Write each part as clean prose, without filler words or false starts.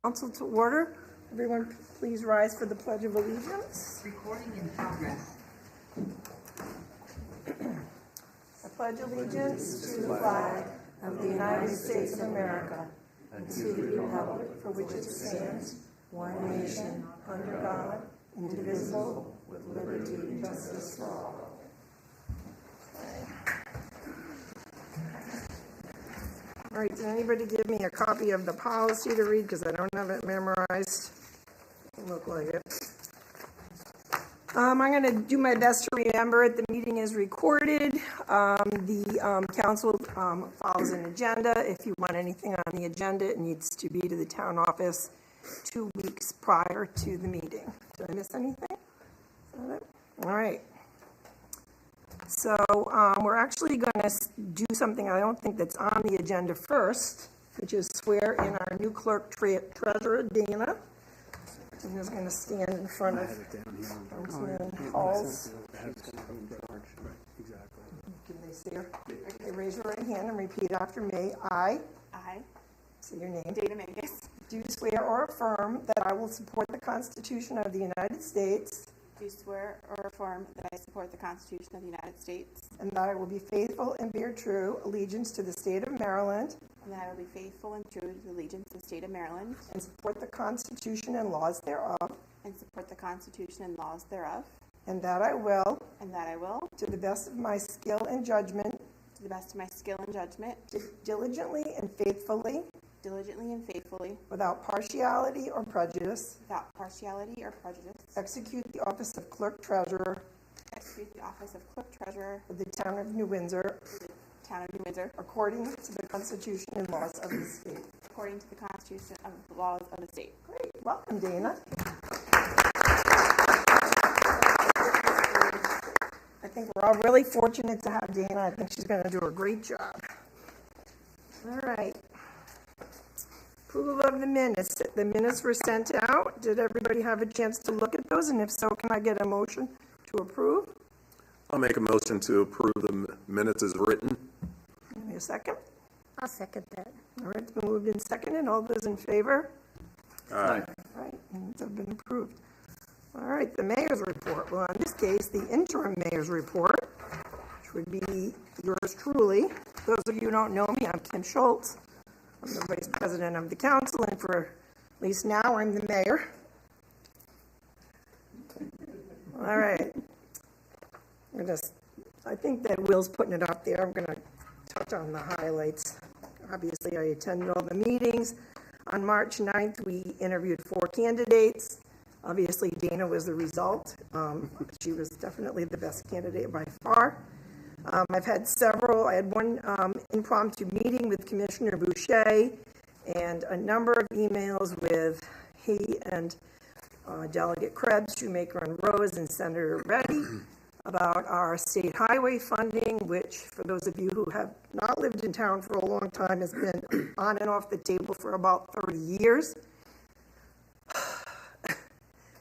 Council to order. Everyone, please rise for the Pledge of Allegiance. Recording in progress. I pledge allegiance to the flag of the United States of America and to the republic for which it stands, one nation, under God, indivisible, with liberty and justice for all. All right, did anybody give me a copy of the policy to read? Because I don't have it memorized. Doesn't look like it. I'm going to do my best to remember it. The meeting is recorded. The council follows an agenda. If you want anything on the agenda, it needs to be to the town office 2 weeks prior to the meeting. Did I miss anything? Is that it? All right. So we're actually going to do something I don't think that's on the agenda first, which is swear in our new clerk treasurer, Dana. Dana's going to stand in front of Councilman Halls. Can they see her? Okay, raise your right hand and repeat after me. I, say your name, Dana Mangus, do swear or affirm that I will support the Constitution of the United States do swear or affirm that I support the Constitution of the United States and that I will be faithful and bear true allegiance to the state of Maryland and that I will be faithful and true to the allegiance of the state of Maryland and support the Constitution and laws thereof, and support the Constitution and laws thereof, and that I will, to to the best of my skill and judgment, the best of my skill and judgment, diligently and faithfully, without partiality or prejudice, execute the office of clerk treasurer for the town of New Windsor, according to the Constitution and laws of the state. according to the Constitution and the laws of the state. Great. Welcome, Dana. I think we're all really fortunate to have Dana. I think she's going to do a great job. All right. Approval of the minutes. The minutes were sent out. Did everybody have a chance to look at those? And if so, can I get a motion to approve? I'll make a motion to approve the minutes as written. Give me a second. I'll second that. All right, it's been moved in second, and all those in favor? Aye. All right, minutes have been approved. All right, the mayor's report. Well, in this case, the interim mayor's report, which would be yours truly. Those of you who don't know me, I'm Kim Schultz. I'm the vice president of the council, and for at least now, I'm the mayor. All right. I think that Will's putting it up there. I'm going to touch on the highlights. Obviously, I attended all the meetings. On March 9th, we interviewed 4 candidates. Obviously, Dana was the result. She was definitely the best candidate by far. I've had several. I had one impromptu meeting with Commissioner Boucher and a number of emails with he and Delegate Krebs, Shoemaker and Rose, and Senator Reddy about our state highway funding, which, for those of you who have not lived in town for a long time, has been on and off the table for about 30 years.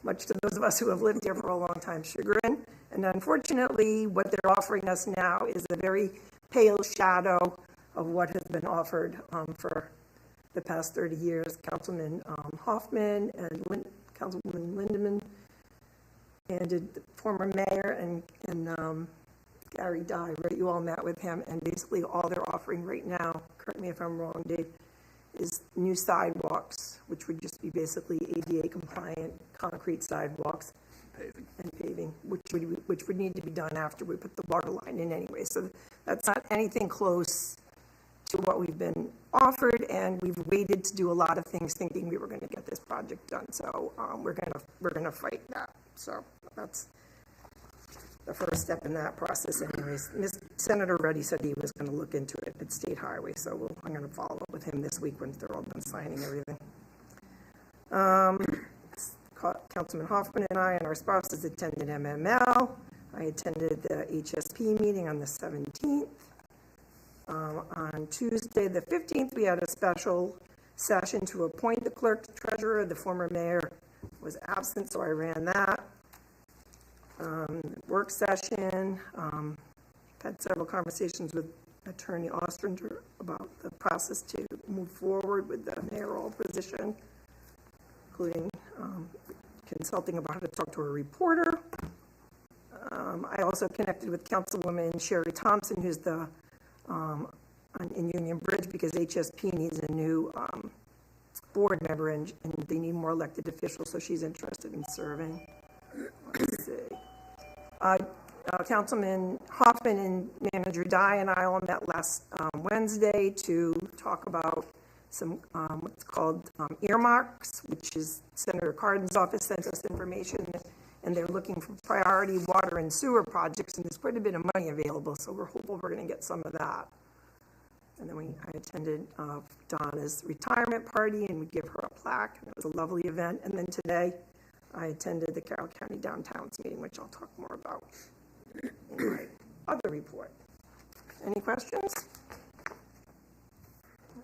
Much to those of us who have lived here for a long time, chagrin. And unfortunately, what they're offering us now is a very pale shadow of what has been offered for the past 30 years. Councilman Hoffman and Councilwoman Lindeman and the former mayor and Gary Dye, right? You all met with him, and basically all they're offering right now, correct me if I'm wrong, Dave, is new sidewalks, which would just be basically ADA compliant concrete sidewalks and paving, which would need to be done after we put the water line in anyway. So that's not anything close to what we've been offered, and we've waited to do a lot of things thinking we were going to get this project done. So we're gonna fight that. So that's the first step in that process. Anyways, Senator Reddy said he was going to look into it at State Highway, so I'm going to follow up with him this week when they're all done signing everything. Councilman Hoffman and I and our spouses attended MML. I attended the HSP meeting on the 17th. On Tuesday, the 15th, we had a special session to appoint the clerk treasurer. The former mayor was absent, so I ran that. Work session, had several conversations with Attorney Ostringer about the process to move forward with the mayoral position. including consulting about how to talk to a reporter. I also connected with Councilwoman Sherry Thompson, who's in Union Bridge, because HSP needs a new board member, and they need more elected officials, so she's interested in serving. Let's see. Councilman Hoffman and Manager Dye and I all met last Wednesday to talk about some what's called earmarks, which is Senator Cardin's office sent us information, and they're looking for priority water and sewer projects, and there's quite a bit of money available, so we're hopeful we're going to get some of that. And then I attended Donna's retirement party, and we give her a plaque, and it was a lovely event. And then today, I attended the Carroll County Downtowns meeting, which I'll talk more about in my other report. Any questions?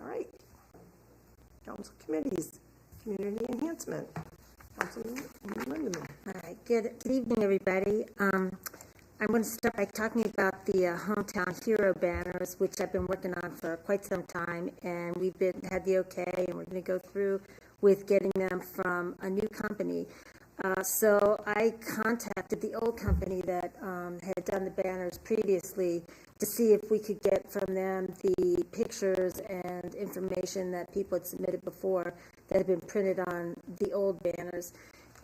All right. Council committees, community enhancement. Councilman Lindeman. All right, good evening, everybody. I'm going to start by talking about the Hometown Hero banners, which I've been working on for quite some time, and we've had the okay, and we're going to go through with getting them from a new company. So I contacted the old company that had done the banners previously to see if we could get from them the pictures and information that people had submitted before that had been printed on the old banners.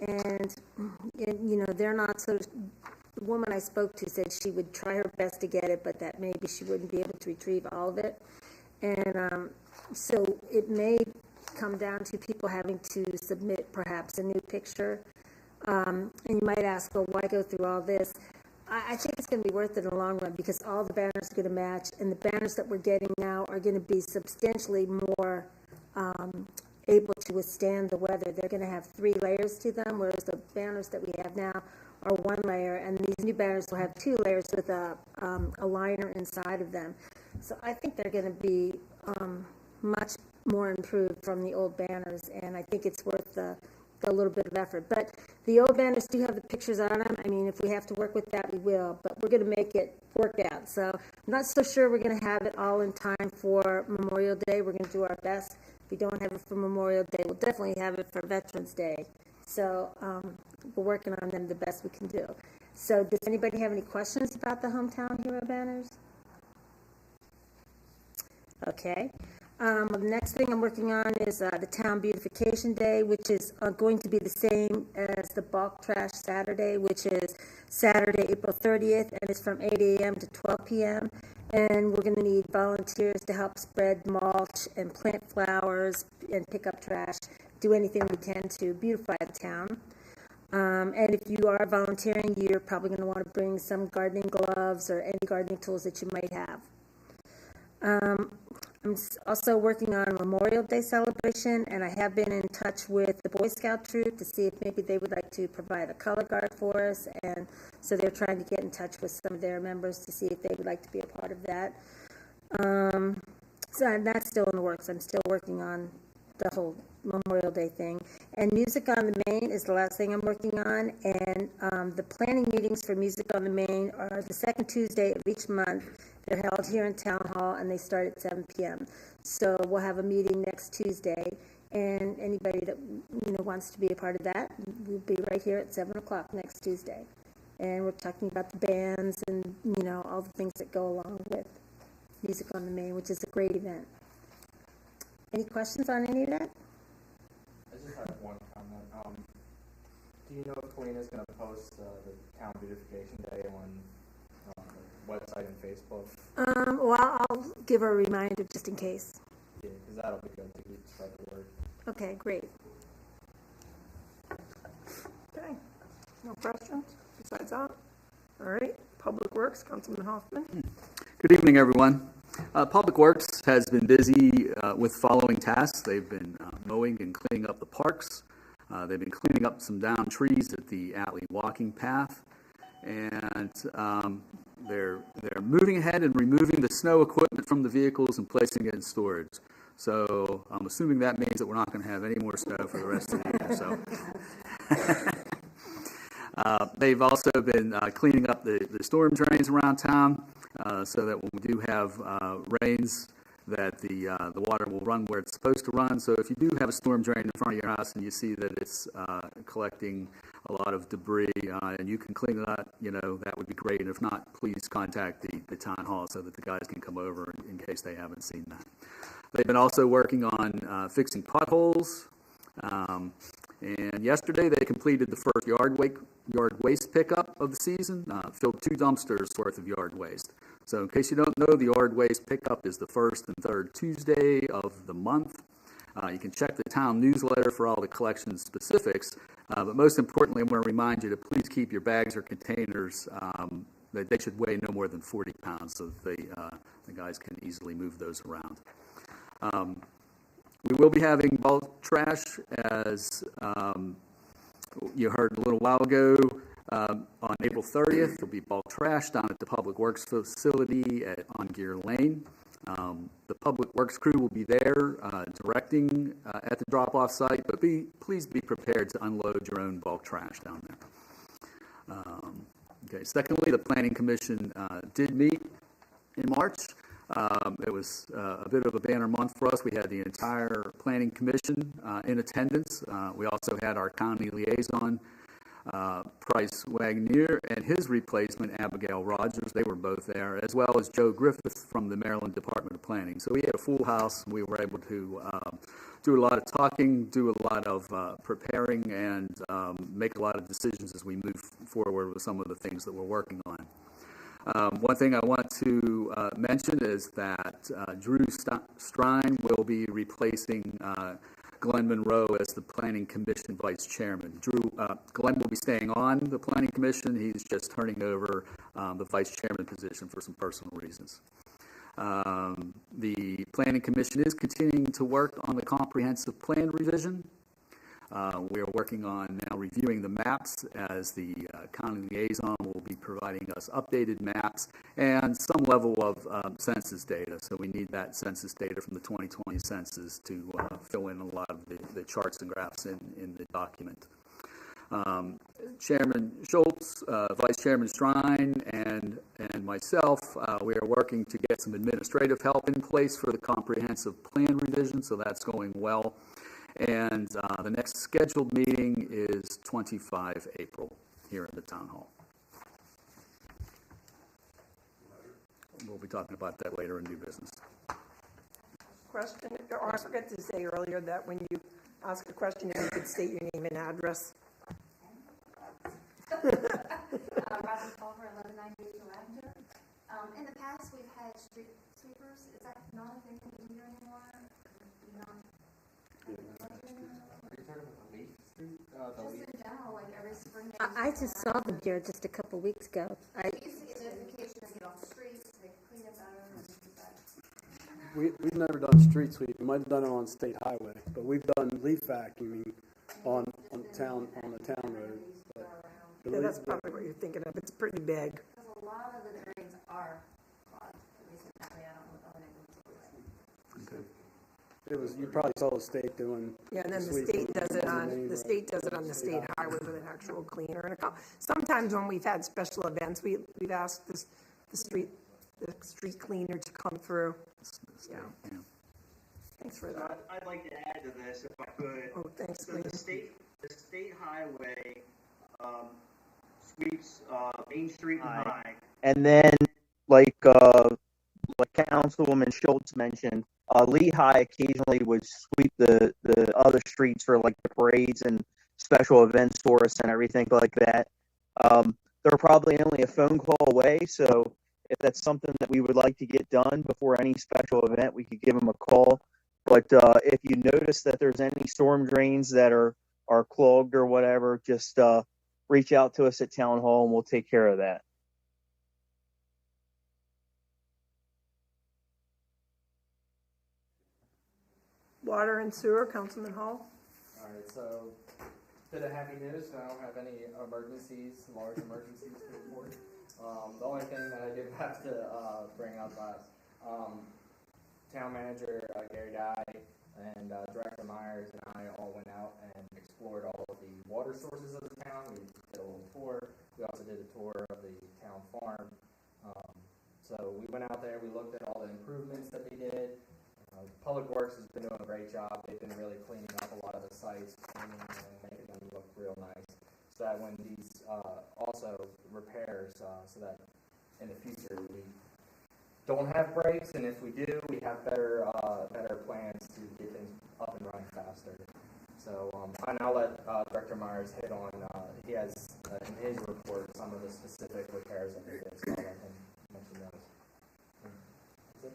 And you know, they're not so... The woman I spoke to said she would try her best to get it, but that maybe she wouldn't be able to retrieve all of it. And so it may come down to people having to submit perhaps a new picture. And you might ask, well, why go through all this? I think it's going to be worth it in the long run, because all the banners are going to match, and the banners that we're getting now are going to be substantially more able to withstand the weather. They're going to have 3 layers to them, whereas the banners that we have now are 1 layer, and these new banners will have 2 layers with a liner inside of them. So I think they're going to be much more improved from the old banners, and I think it's worth a little bit of effort. But the old banners do have the pictures on them. I mean, if we have to work with that, we will, but we're going to make it work out. So I'm not so sure we're going to have it all in time for Memorial Day. We're going to do our best. If we don't have it for Memorial Day, we'll definitely have it for Veterans Day. So we're working on them the best we can do. So does anybody have any questions about the Hometown Hero banners? Okay. The next thing I'm working on is the Town Beautification Day, which is going to be the same as the Bulk Trash Saturday, which is Saturday, April 30th, and it's from 8 a.m. to 12 p.m. And we're going to need volunteers to help spread mulch and plant flowers and pick up trash, do anything we can to beautify the town. And if you are volunteering, you're probably going to want to bring some gardening gloves or any gardening tools that you might have. I'm also working on a Memorial Day celebration, and I have been in touch with the Boy Scout troop to see if maybe they would like to provide a color guard for us, and so they're trying to get in touch with some of their members to see if they would like to be a part of that. So that's still in the works. I'm still working on the whole Memorial Day thing. And Music on the Main is the last thing I'm working on, and the planning meetings for Music on the Main are the second Tuesday of each month. They're held here in Town Hall, and they start at 7 p.m. So we'll have a meeting next Tuesday, and anybody that wants to be a part of that, we'll be right here at 7 o'clock next Tuesday. And we're talking about the bands and all the things that go along with Music on the Main, which is a great event. Any questions on any of that? I just have one comment. Do you know if Chlorination is going to post the Town Beautification Day on the website and Facebook? Well, I'll give her a reminder just in case. Yeah, because that'll be good to spread the word. Okay, great. Okay, no questions besides that? All right, Public Works, Councilman Hoffman. Good evening, everyone. Public Works has been busy with following tasks. They've been mowing and cleaning up the parks. They've been cleaning up some down trees at the Atlee walking path. And they're moving ahead and removing the snow equipment from the vehicles and placing it in storage. So I'm assuming that means that we're not going to have any more snow for the rest of the year. So they've also been cleaning up the storm drains around town so that when we do have rains, that the water will run where it's supposed to run. So if you do have a storm drain in front of your house and you see that it's collecting a lot of debris and you can clean it up, that would be great. And if not, please contact the town hall so that the guys can come over in case they haven't seen that. They've been also working on fixing potholes. And yesterday they completed the first yard waste pickup of the season, filled 2 dumpsters worth of yard waste. So in case you don't know, the yard waste pickup is the first and third Tuesday of the month. You can check the town newsletter for all the collection specifics, but most importantly, I want to remind you to please keep your bags or containers, that they should weigh no more than 40 pounds so that the guys can easily move those around. We will be having bulk trash, as you heard a little while ago. On April 30th, there'll be bulk trash down at the Public Works facility on Gear Lane. The Public Works crew will be there directing at the drop-off site, but please be prepared to unload your own bulk trash down there. Okay. Secondly, the Planning Commission did meet in March. It was a bit of a banner month for us. We had the entire Planning Commission in attendance. We also had our county liaison, Price Wagner, and his replacement, Abigail Rogers. They were both there, as well as Joe Griffith from the Maryland Department of Planning. So we had a full house. We were able to do a lot of talking, do a lot of preparing, and make a lot of decisions as we move forward with some of the things that we're working on. One thing I want to mention is that Drew Strine will be replacing Glenn Monroe as the Planning Commission Vice Chairman. Glenn will be staying on the Planning Commission. He's just turning over the Vice Chairman position for some personal reasons. The Planning Commission is continuing to work on the comprehensive plan revision. We are working on now reviewing the maps, as the county liaison will be providing us updated maps and some level of census data. So we need that census data from the 2020 census to fill in a lot of the charts and graphs in the document. Chairman Schultz, Vice Chairman Strine, and myself, we are working to get some administrative help in place for the comprehensive plan revision, so that's going well. And the next scheduled meeting is 25 April here in the Town Hall. We'll be talking about that later in new business. Question, or I forgot to say earlier that when you ask a question, if you could state your name and address. Robert Culver, 1198 Lavender. In the past, we've had street sweepers. Is that not a thing that we do here anymore? Are you talking about the Leaf Street? Just in general, like every spring. I just saw them here just a couple weeks ago. We used to get notifications to get off the streets, to clean it better, and things like that. We've never done street sweep. We might have done it on state highway, but we've done leaf vacuuming on the town road. Yeah, that's probably what you're thinking of. It's pretty big. Because a lot of the drains are clogged. At least apparently, I don't know what other neighborhoods do. Okay. You probably saw the state doing. Yeah, and then the sweeping state does it on, main the road. state does it on the state highway with an actual cleaner. And sometimes when we've had special events, we've asked the street cleaner to come through. Yeah. Thanks for that. I'd like to add to this if I could. Oh, thanks, So Lee. the state highway sweeps Main Street and High, and then like Councilwoman Schultz mentioned, Lehigh occasionally would sweep the other streets for like the parades and special events for us and everything like that. They're probably only a phone call away, so if that's something that we would like to get done before any special event, we could give them a call. But if you notice that there's any storm drains that are clogged or whatever, just reach out to us at Town Hall and we'll take care of that. Water and sewer, Councilman Hall. All right, so bit of happy news. I don't have any emergencies, large emergencies to report. The only thing that I did have to bring up was Town Manager Gary Dye and Director Myers and I all went out and explored all of the water sources of the town. We did a little tour. We also did a tour of the town farm. So we went out there, we looked at all the improvements that they did, Public Works has been doing a great job. They've been really cleaning up a lot of the sites, cleaning and making them look real nice. So that when these also repairs, so that in the future we don't have breaks, and if we do, we have better plans to get things up and running faster. So, and I'll let Director Myers hit on, he has in his report some of the specific repairs that he did, so I'll let him mention those.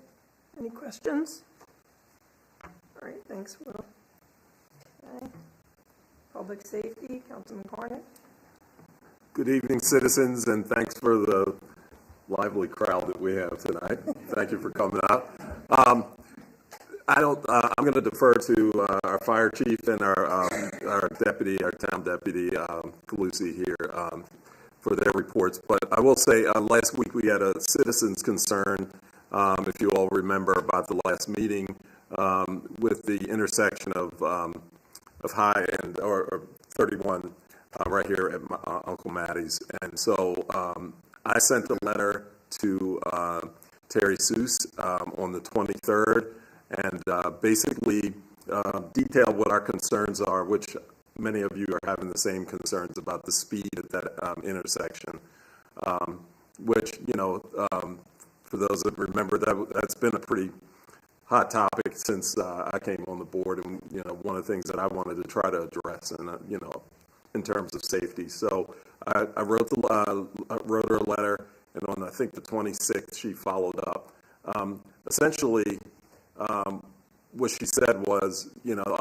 Any questions? All right, thanks, Will. Okay. Public Safety, Councilman Cornick. Good evening, citizens, and thanks for the lively crowd that we have tonight. Thank you for coming out. I'm going to defer to our fire chief and our town deputy, Calusi here, for their reports. But I will say, last week we had a citizen's concern, if you all remember, about the last meeting with the intersection of High and or 31 right here at Uncle Mattie's, and so I sent a letter to Terry Seuss on the 23rd, and basically detailed what our concerns are, which many of you are having the same concerns about the speed at that intersection, which, for those that remember, that's been a pretty hot topic since I came on the board, and, one of the things that I wanted to try to address, and, in terms of safety. So I wrote her a letter, and on, I think, the 26th, she followed up. Essentially, what she said was,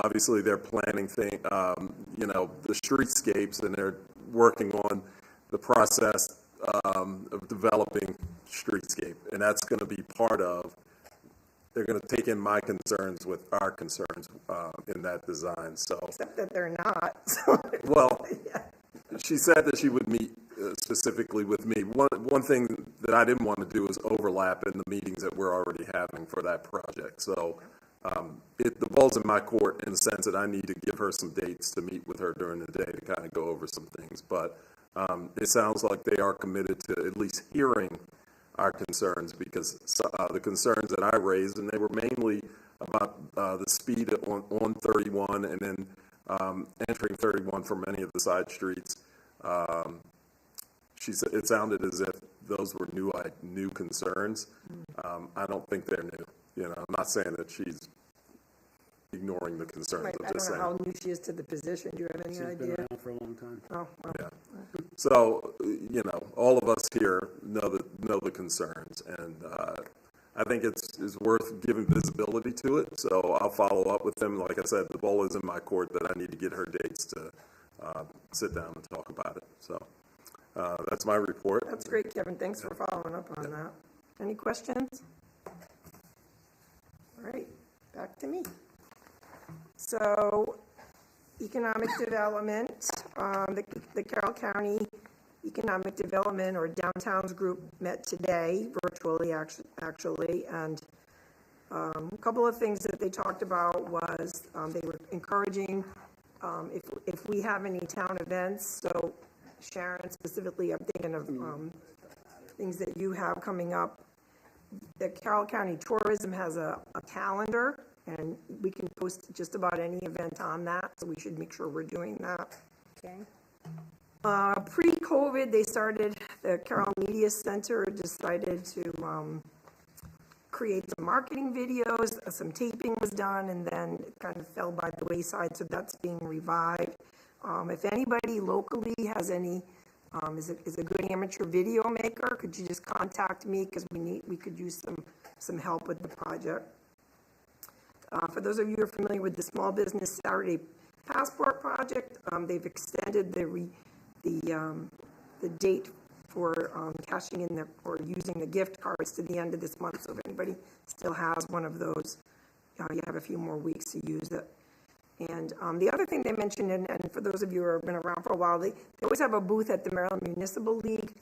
obviously they're planning the streetscapes, and they're working on the process of developing streetscape, and that's going to be part of, they're going to take in my concerns with our concerns in that design. So, Except that they're not. So. Well, Yeah. she said that she would meet specifically with me. One thing that I didn't want to do is overlap in the meetings that we're already having for that project. So the ball's in my court in the sense that I need to give her some dates to meet with her during the day to kind of go over some things. But it sounds like they are committed to at least hearing our concerns, because the concerns that I raised, and they were mainly about the speed on 31 and then entering 31 from many of the side streets. She said it sounded as if those were new concerns. I don't think they're new. I'm not saying that she's ignoring the concerns. Right, I don't know how new she is to the position. Do you have any She's been idea? around for a long time. Oh, well. Yeah. So, all of us here know the concerns, and I think it's worth giving visibility to it. So I'll follow up with them. Like I said, the ball is in my court that I need to get her dates to sit down and talk about it. So that's my report. That's great, Kevin. Thanks for following up on that. Any questions? All right, back to me. So, economic development, the Carroll County Economic Development or Downtowns Group met today, virtually actually, and a couple of things that they talked about was they were encouraging if we have any town events, so Sharon specifically, I'm thinking of things that you have coming up. The Carroll County Tourism has a calendar, and we can post just about any event on that, so we should make sure we're doing that. Okay. Pre-COVID, the Carroll Media Center decided to create some marketing videos, some taping was done, and then it kind of fell by the wayside, so that's being revived. If anybody locally has any, is a good amateur video maker, could you just contact me, because we could use some help with the project. For those of you who are familiar with the Small Business Saturday Passport Project, they've extended the date for cashing in or using the gift cards to the end of this month. So if anybody still has one of those, you have a few more weeks to use it. And the other thing they mentioned, and for those of you who have been around for a while, they always have a booth at the Mayoral Municipal League,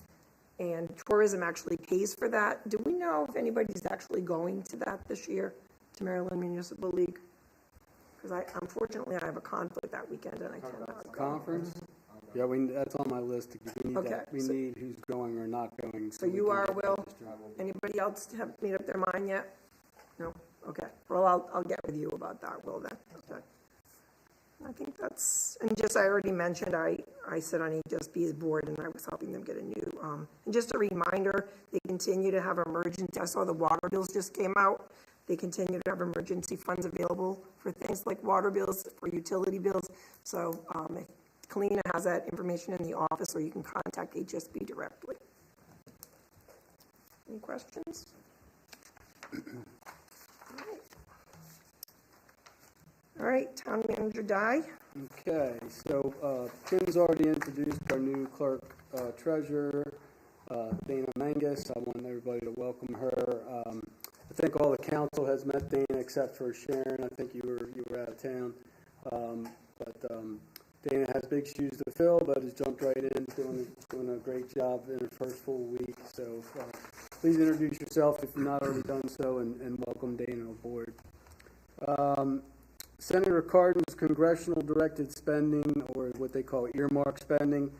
and tourism actually pays for that. Do we know if anybody's actually going to that this year, to Maryland Municipal League? Because unfortunately I have a conflict that weekend and I cannot go. Conference? Yeah, that's on my list. We need Okay, that. We need who's going or not going. So we you can are, get Will? registered. Anybody else have made up their mind yet? No? Okay, well, I'll get with you about that, Will, then. Okay. I think that's, and just, I already mentioned, I sit on HSB's board, and I was helping them get a new, and just a reminder, they continue to have emergency, I saw the water bills just came out. They continue to have emergency funds available for things like water bills, for utility bills. So if Kalina has that information in the office, or you can contact HSB directly. Any questions? All right, Town Manager Dye. Okay, so Tim's already introduced our new clerk treasurer, Dana Mangus. I want everybody to welcome her. I think all the council has met Dana except for Sharon. I think you were out of town. But Dana has big shoes to fill, but has jumped right in, doing a great job in her first full week. So please introduce yourself if you've not already done so, and welcome Dana aboard. Senator Cardin's congressional directed spending, or what they call earmark spending.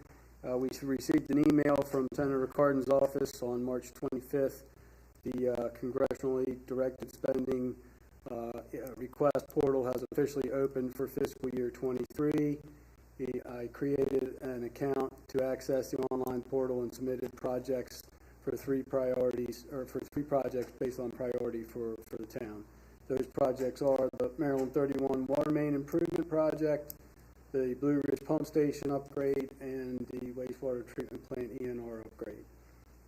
We received an email from Senator Cardin's office on March 25th. The congressionally directed spending request portal has officially opened for fiscal year 23. I created an account to access the online portal and submitted projects for three projects based on priority for the town. Those projects are the Maryland 31 Water Main Improvement Project, the Blue Ridge Pump Station upgrade, and the wastewater treatment plant ENR upgrade.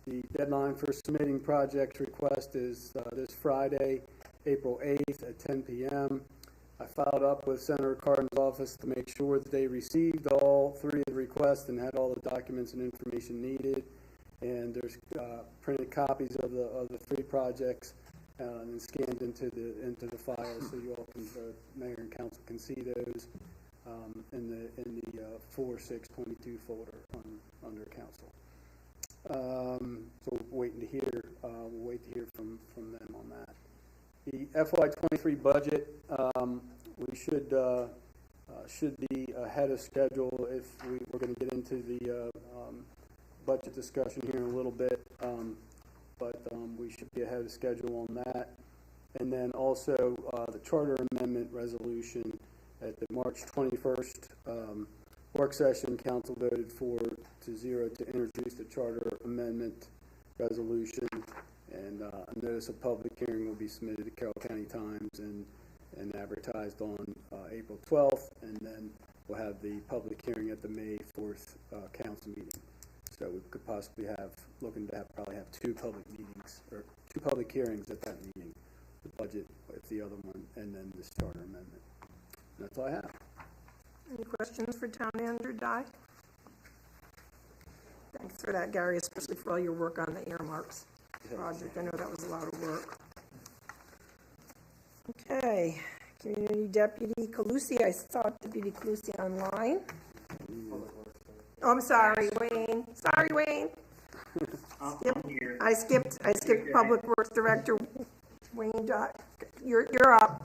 The deadline for submitting project request is this Friday, April 8th at 10 p.m. I followed up with Senator Cardin's office to make sure that they received all three of the requests and had all the documents and information needed. And there's printed copies of the three projects and scanned into the file, so you all can, mayor and council can see those in the 4/6/22 folder under council. So we'll wait to hear from them on that. The FY23 budget, we should be ahead of schedule if we're going to get into the budget discussion here in a little bit, but we should be ahead of schedule on that. And then also the charter amendment resolution at the March 21st work session, council voted 4-0 to introduce the charter amendment resolution, and a notice of public hearing will be submitted to Carroll County Times and advertised on April 12th, and then we'll have the public hearing at the May 4th council meeting. So we could possibly probably have two public meetings, or two public hearings at that meeting, the budget with the other one, and then this charter amendment. And that's all I have. Any questions for Town Manager Dye? Thanks for that, Gary, especially for all your work on the earmarks project. I know that was a lot of work. Okay, Community Deputy Calusi. I saw Deputy Calusi online. Oh, I'm sorry, Wayne. Sorry, Wayne. I skipped Public Works Director Wayne. You're up.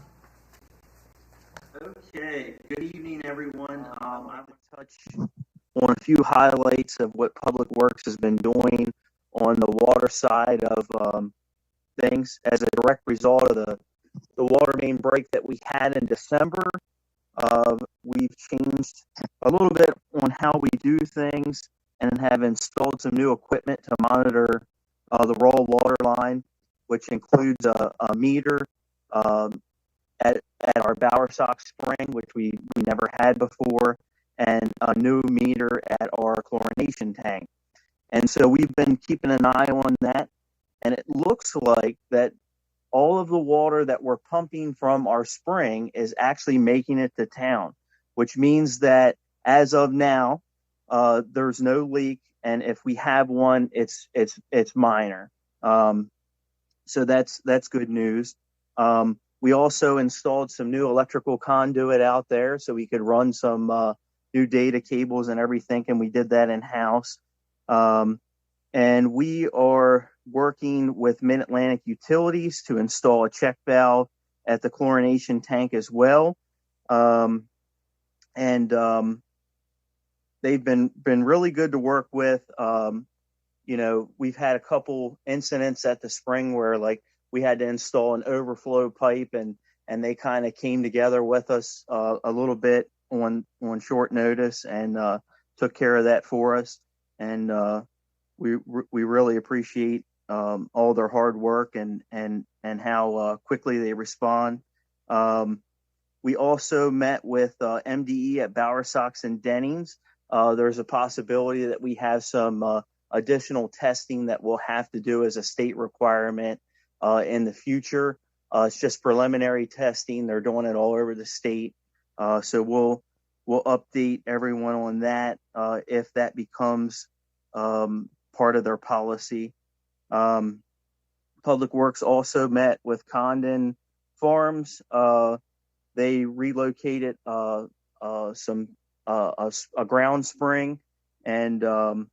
Okay, good evening, everyone. I would touch on a few highlights of what Public Works has been doing on the water side of things. As a direct result of the water main break that we had in December, we've changed a little bit on how we do things and have installed some new equipment to monitor the raw water line, which includes a meter at our Bowersock Spring, which we never had before, and a new meter at our chlorination tank. And so we've been keeping an eye on that, and it looks like that all of the water that we're pumping from our spring is actually making it to town, which means that as of now, there's no leak, and if we have one, it's minor. So that's good news. We also installed some new electrical conduit out there so we could run some new data cables and everything, and we did that in-house. And we are working with Mid-Atlantic Utilities to install a check valve at the chlorination tank as well. They've been really good to work with. We've had a couple incidents at the spring where, like, we had to install an overflow pipe, and they kind of came together with us a little bit on short notice and took care of that for us. And we really appreciate all their hard work and how quickly they respond. We also met with MDE at Bowersox and Dennings. There's a possibility that we have some additional testing that we'll have to do as a state requirement in the future. It's just preliminary testing. They're doing it all over the state. So we'll update everyone on that if that becomes part of their policy. Public Works also met with Condon Farms. They relocated a ground spring, and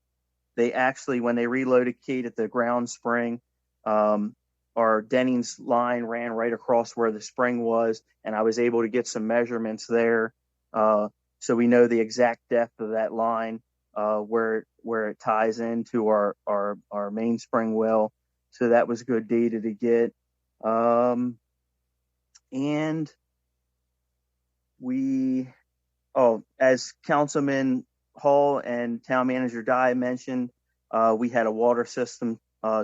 they actually, when they relocated the ground spring, our Dennings line ran right across where the spring was, and I was able to get some measurements there. So we know the exact depth of that line, where it ties into our main spring well. So that was good data to get. And as Councilman Hall and Town Manager Dye mentioned, we had a water system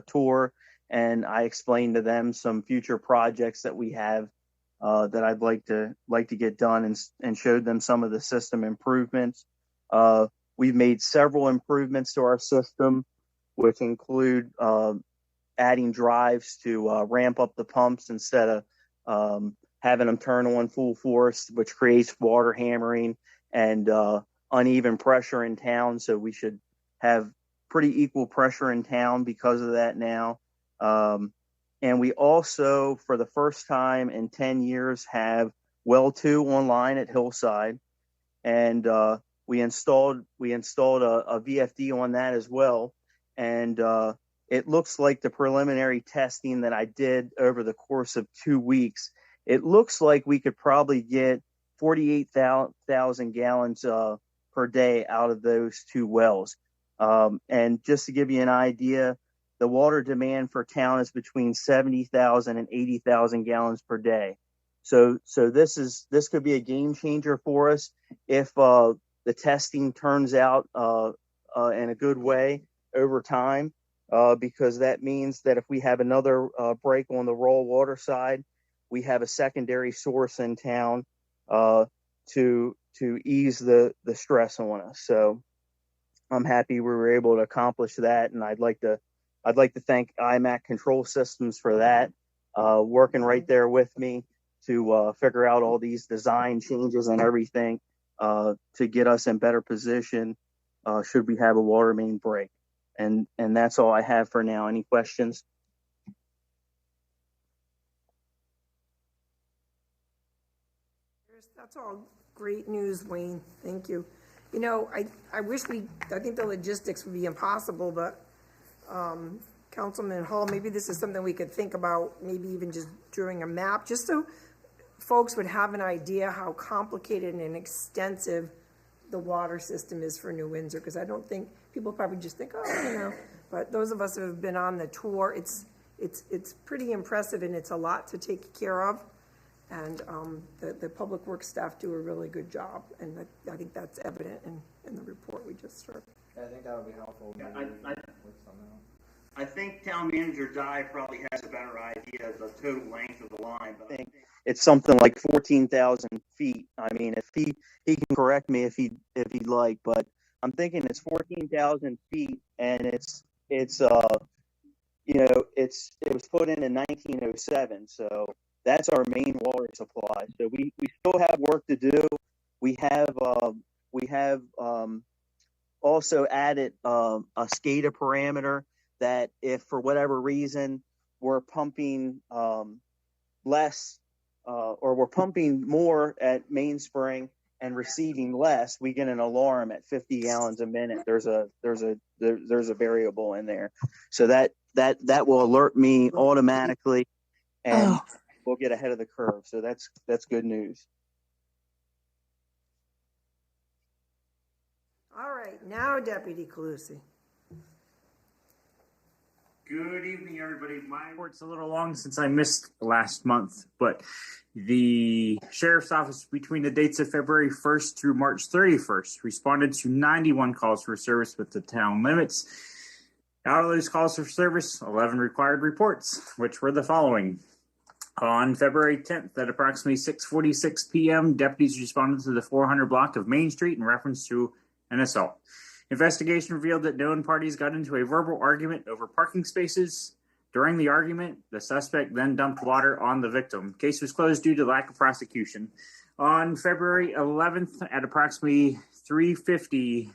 tour, and I explained to them some future projects that we have that I'd like to get done, and showed them some of the system improvements. We've made several improvements to our system, which include adding drives to ramp up the pumps instead of having them turn on full force, which creates water hammering and uneven pressure in town. So we should have pretty equal pressure in town because of that now. And we also, for the first time in 10 years, have Well 2 online at Hillside. And we installed a VFD on that as well. And it looks like the preliminary testing that I did over the course of 2 weeks, it looks like we could probably get 48,000 gallons per day out of those two wells. And just to give you an idea, the water demand for town is between 70,000 and 80,000 gallons per day. So this could be a game changer for us if the testing turns out in a good way over time, because that means that if we have another break on the raw water side, we have a secondary source in town to ease the stress on us. So I'm happy we were able to accomplish that, and I'd like to thank IMAC Control Systems for that, working right there with me to figure out all these design changes and everything to get us in better position should we have a water main break. And that's all I have for now. Any questions? That's all great news, Wayne. Thank you. You know, I think the logistics would be impossible, but Councilman Hall, maybe this is something we could think about, maybe even just drawing a map, just so folks would have an idea how complicated and extensive the water system is for New Windsor, because I don't think, people probably just think, oh, you know, but those of us who have been on the tour, it's pretty impressive, and it's a lot to take care of. And the public works staff do a really good job, and I think that's evident in the report we just heard. I think that would be helpful. I think Town Manager Dye probably has a better idea of the total length of the line, but I think it's something like 14,000 feet. I mean, if he can correct me if he'd like, but I'm thinking it's 14,000 feet, and it was put in 1907, so that's our main water supply. So we still have work to do. We have also added a SCADA parameter that if for whatever reason we're pumping less or we're pumping more at mainspring and receiving less, we get an alarm at 50 gallons a minute. There's a variable in there, so that will alert me automatically, and we'll get ahead of the curve. So that's good news. All right, now Deputy Calusi. Good evening, everybody. My report's a little long since I missed last month, but the Sheriff's Office between the dates of February 1st through March 31st responded to 91 calls for service with the town limits. Out of those calls for service, 11 required reports, which were the following. On February 10th at approximately 6:46 p.m., deputies responded to the 400 block of Main Street in reference to an assault. Investigation revealed that known parties got into a verbal argument over parking spaces. During the argument, the suspect then dumped water on the victim. Case was closed due to lack of prosecution. On February 11th at approximately 3:50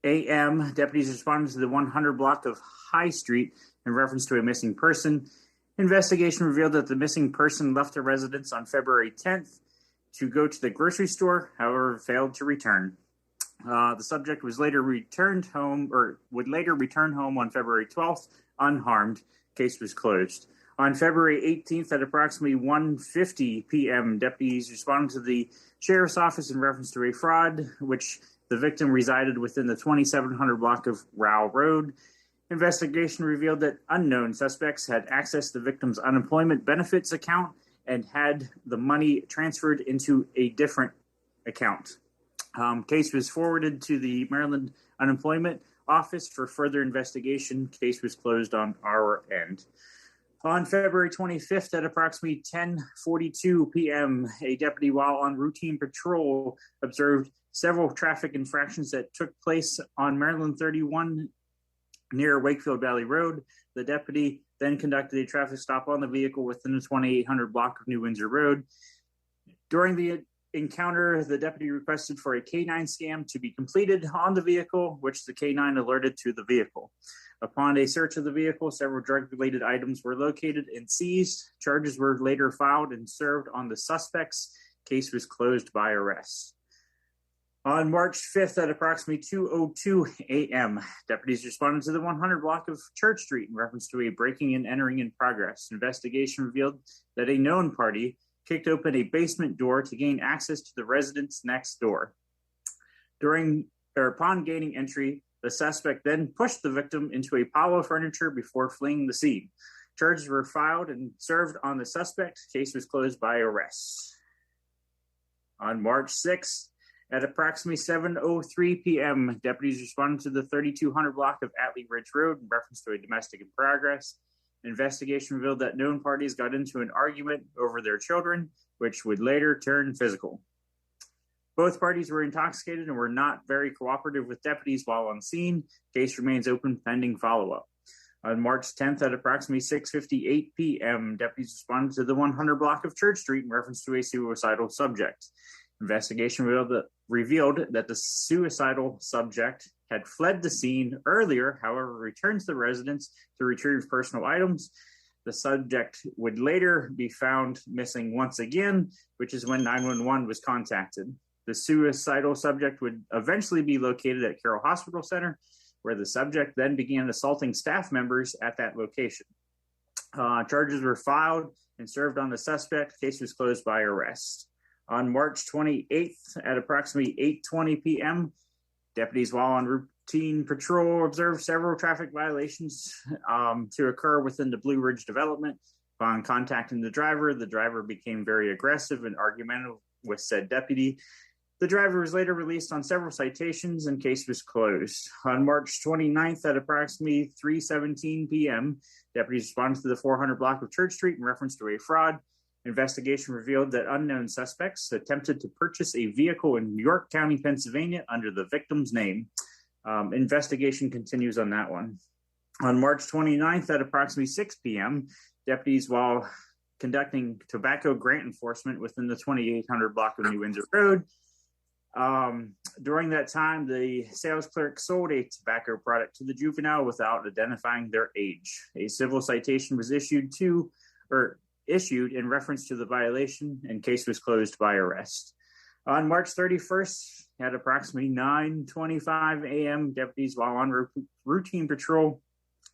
a.m., deputies responded to the 100 block of High Street in reference to a missing person. Investigation revealed that the missing person left the residence on February 10th to go to the grocery store, however, failed to return. The subject was later returned home, or would later return home on February 12th, unharmed. Case was closed. On February 18th at approximately 1:50 p.m., deputies responded to the Sheriff's Office in reference to a fraud, which the victim resided within the 2700 block of Rowell Road. Investigation revealed that unknown suspects had accessed the victim's unemployment benefits account and had the money transferred into a different account. Case was forwarded to the Maryland Unemployment Office for further investigation. Case was closed on our end. On February 25th at approximately 10:42 p.m., a deputy while on routine patrol observed several traffic infractions that took place on Maryland 31 near Wakefield Valley Road. The deputy then conducted a traffic stop on the vehicle within the 2800 block of New Windsor Road. During the encounter, the deputy requested for a K9 scan to be completed on the vehicle, which the K9 alerted to the vehicle. Upon a search of the vehicle, several drug-related items were located and seized. Charges were later filed and served on the suspects. Case was closed by arrest. On March 5th at approximately 2:02 a.m., deputies responded to the 100 block of Church Street in reference to a breaking and entering in progress. Investigation revealed that a known party kicked open a basement door to gain access to the residence next door. Upon gaining entry, the suspect then pushed the victim into a pile of furniture before fleeing the scene. Charges were filed and served on the suspect. Case was closed by arrest. On March 6th, at approximately 7:03 p.m., deputies responded to the 3200 block of Atlee Ridge Road in reference to a domestic in progress. Investigation revealed that known parties got into an argument over their children, which would later turn physical. Both parties were intoxicated and were not very cooperative with deputies while on scene. Case remains open pending follow-up. On March 10th at approximately 6:58 p.m., deputies responded to the 100 block of Church Street in reference to a suicidal subject. Investigation revealed that the suicidal subject had fled the scene earlier, however, returned to the residence to retrieve personal items. The subject would later be found missing once again, which is when 911 was contacted. The suicidal subject would eventually be located at Carroll Hospital Center, where the subject then began assaulting staff members at that location. Charges were filed and served on the suspect. Case was closed by arrest. On March 28th at approximately 8:20 p.m., deputies while on routine patrol observed several traffic violations to occur within the Blue Ridge development. Upon contacting the driver became very aggressive and argumentative with said deputy. The driver was later released on several citations and case was closed. On March 29th at approximately 3:17 p.m., deputies responded to the 400 block of Church Street in reference to a fraud. Investigation revealed that unknown suspects attempted to purchase a vehicle in York County, Pennsylvania under the victim's name. Investigation continues on that one. On March 29th at approximately 6 p.m., deputies, while conducting tobacco grant enforcement within the 2800 block of New Windsor Road, during that time, the sales clerk sold a tobacco product to the juvenile without identifying their age. A civil citation was issued in reference to the violation, and case was closed by arrest. On March 31st, at approximately 9:25 a.m., deputies, while on routine patrol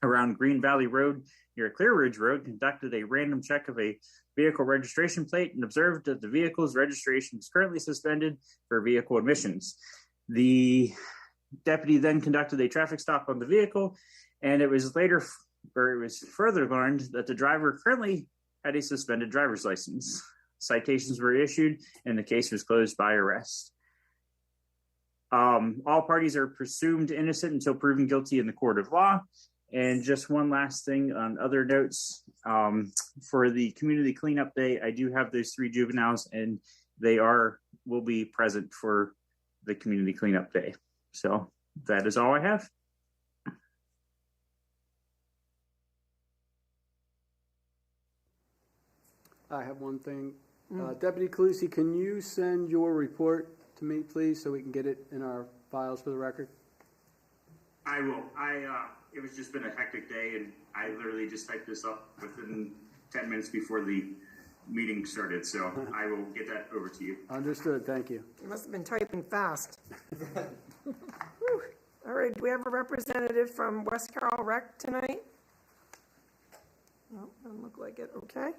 around Green Valley Road near Clear Ridge Road, conducted a random check of a vehicle registration plate and observed that the vehicle's registration is currently suspended for vehicle emissions. The deputy then conducted a traffic stop on the vehicle And it was further learned that the driver currently had a suspended driver's license. Citations were issued, and the case was closed by arrest. All parties are presumed innocent until proven guilty in the court of law. And just one last thing on other notes, for the community cleanup day, I do have those 3 juveniles, and they will be present for the community cleanup day. So that is all I have. I have one thing. Deputy Calusi, can you send your report to me, please, so we can get it in our files for the record? I will. It was just been a hectic day, and I literally just typed this up within 10 minutes before the meeting started, so I will get that over to you. Understood. Thank you. You must have been typing fast. All right, do we have a representative from West Carroll Rec tonight? No, doesn't look like it. Okay.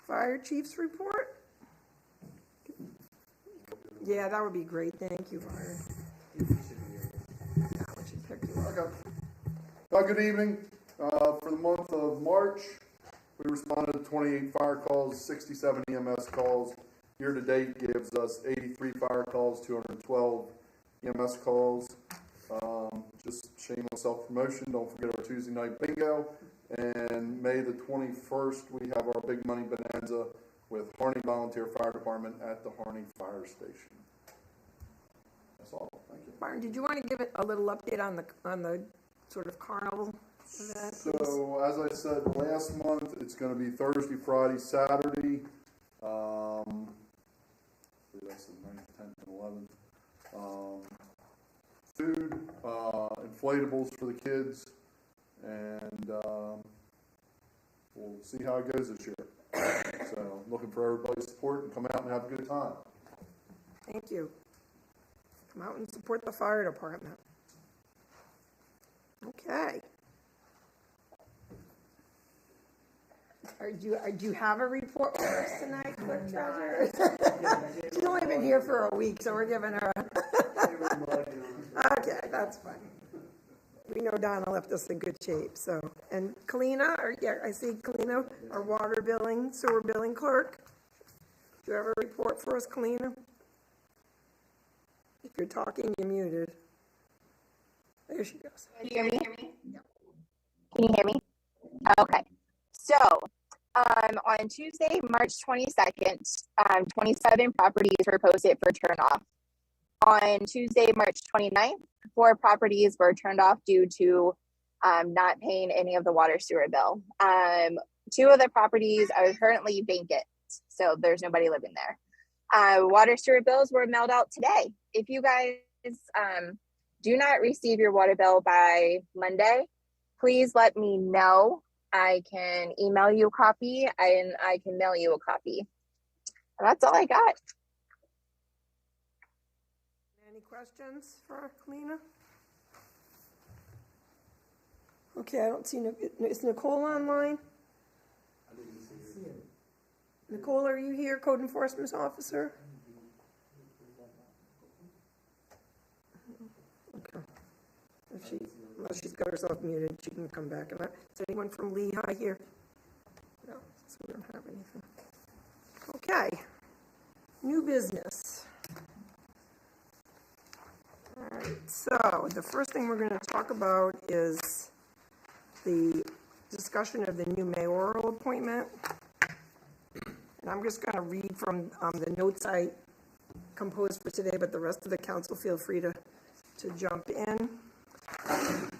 Fire chief's report? Yeah, that would be great. Thank you, Fire. Okay. Good evening. For the month of March, we responded to 28 fire calls, 67 EMS calls. Year to date gives us 83 fire calls, 212 EMS calls. Just shameless self-promotion. Don't forget our Tuesday night bingo. And May the 21st, we have our big money bonanza with Harney Volunteer Fire Department at the Harney Fire Station. That's all. Thank you. Byron, did you want to give it a little update on the sort of carnival event? So, as I said last month, it's going to be Thursday, Friday, Saturday. That's the 9th, 10th, and 11th. Food, inflatables for the kids, and we'll see how it goes this year. So, looking for everybody's support and come out and have a good time. Thank you. Come out and support the fire department. Okay. Do you have a report for us tonight, Clerk Treasurer? She's only been here for a week, so we're giving her a... Okay, that's fine. We know Donna left us in good shape, so. And Kalina, I see Kalina, our water billing, sewer billing clerk. Do you have a report for us, Kalina? If you're talking, you're muted. There she goes. Can you hear me? No. Can you hear me? Okay. So, on Tuesday, March 22nd, 27 properties were posted for turn off. On Tuesday, March 29th, 4 properties were turned off due to not paying any of the water sewer bill. 2 of the properties are currently vacant, so there's nobody living there. Water sewer bills were mailed out today. If you guys do not receive your water bill by Monday, please let me know. I can email you a copy and I can mail you a copy. And that's all I got. Any questions for Kalina? Okay, I don't see, is Nicole online? Nicole, are you here, Code Enforcement Officer? Okay. Unless she's got herself muted, she can come back. Is anyone from Lehigh here? No, so we don't have anything. Okay. New business. All right, so the first thing we're going to talk about is the discussion of the new mayoral appointment. And I'm just going to read from the notes I composed for today, but the rest of the council feel free to jump in.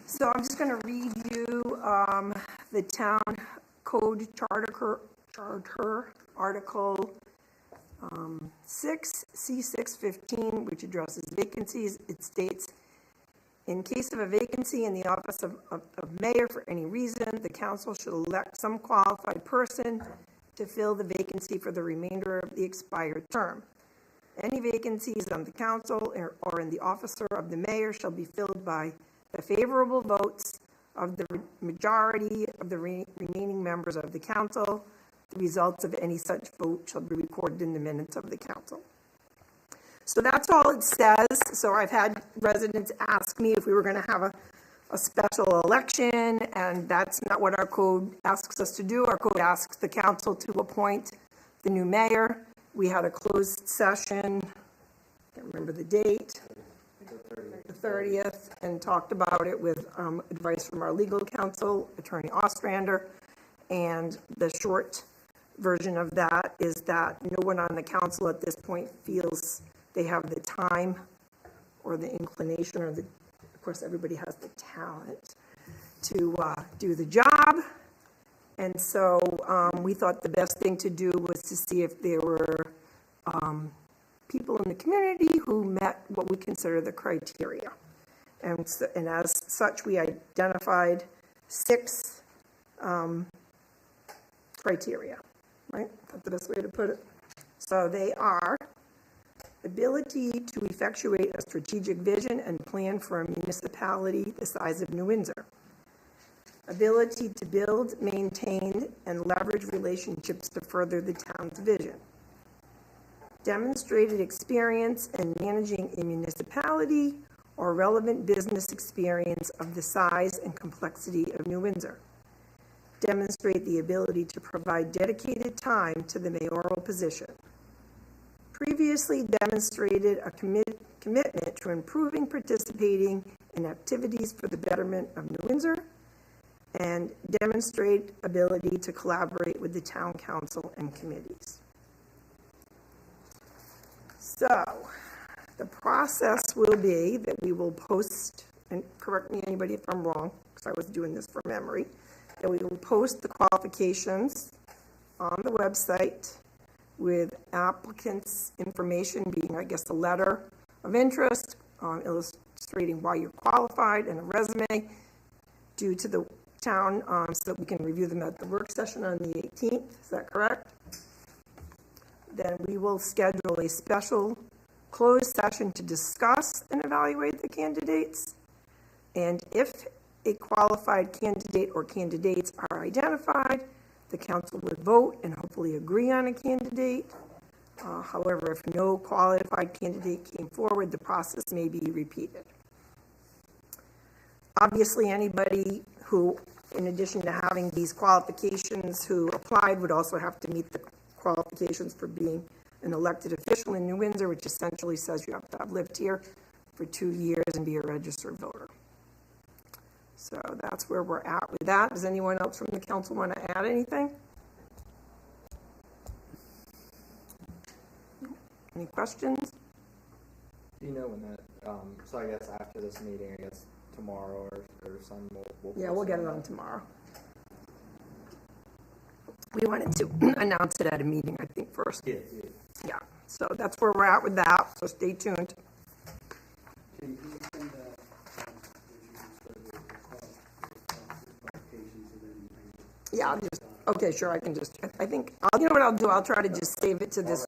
So I'm just going to read you the town code charter article 6, C615, which addresses vacancies. It states, in case of a vacancy in the office of mayor for any reason, the council should elect some qualified person to fill the vacancy for the remainder of the expired term. Any vacancies on the council or in the office of the mayor shall be filled by the favorable votes of the majority of the remaining members of the council. The results of any such vote shall be recorded in the minutes of the council. So that's all it says. So I've had residents ask me if we were going to have a a special election, and that's not what our code asks us to do. Our code asks the council to appoint the new mayor. We had a closed session, can't remember the date, the 30th, and talked about it with advice from our legal counsel, Attorney Ostrander. And the short version of that is that no one on the council at this point feels they have the time or the inclination or of course, everybody has the talent to do the job. And so we thought the best thing to do was to see if there were people in the community who met what we consider the criteria. And as such, we identified 6 criteria, right? That's the best way to put it. So they are ability to effectuate a strategic vision and plan for a municipality the size of New Windsor. Ability to build, maintain, and leverage relationships to further the town's vision. Demonstrated experience in managing a municipality or relevant business experience of the size and complexity of New Windsor. Demonstrate the ability to provide dedicated time to the mayoral position. Previously demonstrated a commitment to improving participating in activities for the betterment of New Windsor, and demonstrate ability to collaborate with the town council and committees. So, the process will be that we will post, and correct me anybody if I'm wrong, because I was doing this from memory, that we will post the qualifications on the website with applicants' information being, I guess, a letter of interest, illustrating why you're qualified, and a resume due to the town so that we can review them at the work session on the 18th. Is that correct? Then we will schedule a special closed session to discuss and evaluate the candidates. And if a qualified candidate or candidates are identified, the council would vote and hopefully agree on a candidate. However, if no qualified candidate came forward, the process may be repeated. Obviously, anybody who, in addition to having these qualifications, who applied would also have to meet the qualifications for being an elected official in New Windsor, which essentially says you have to have lived here for 2 years and be a registered voter. So that's where we're at with that. Does anyone else from the council want to add anything? Any questions? Do you know when that, so I guess after this meeting, I guess tomorrow or some, We'll get it on tomorrow. We wanted to announce it at a meeting, I think, first. Yeah, so that's where we're at with that, so stay tuned. Yeah, I'll just, okay, sure, I can just, I think, you know what I'll do, I'll try to just save it to this.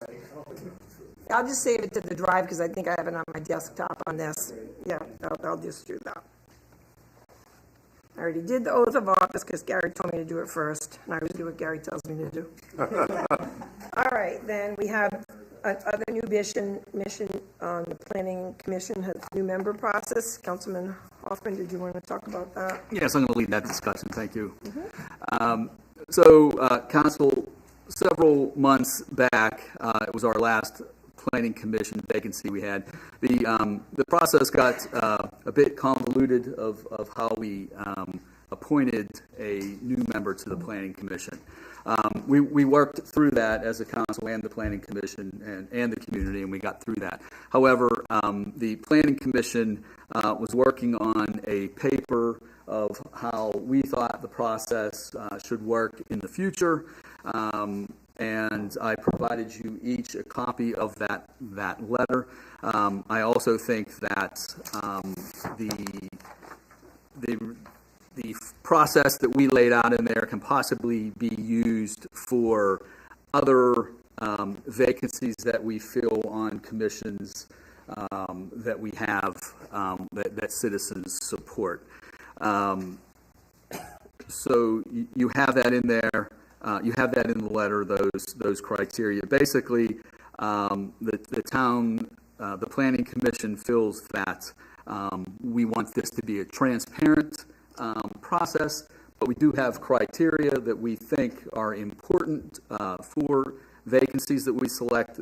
I'll just save it to the drive, because I think I have it on my desktop on this. Yeah, I'll just do that. I already did the oath of office, because Gary told me to do it first, and I always do what Gary tells me to do. All right, then we have other new mission on the Planning Commission, has new member process. Councilman Hoffman, did you want to talk about that? Yes, I'm going to lead that discussion. Thank you. Mm-hmm. Council, several months back, it was our last Planning Commission vacancy we had. The process got a bit convoluted of how we appointed a new member to the Planning Commission. We worked through that as a council and the Planning Commission and the community, and we got through that. However, the Planning Commission was working on a paper of how we thought the process should work in the future, and I provided you each a copy of that letter. I also think that the process that we laid out in there can possibly be used for other vacancies that we fill on commissions that we have that citizens support. So you have that in there. You have that in the letter, those criteria. Basically, the Planning Commission feels that We want this to be a transparent process, but we do have criteria that we think are important for vacancies that we select.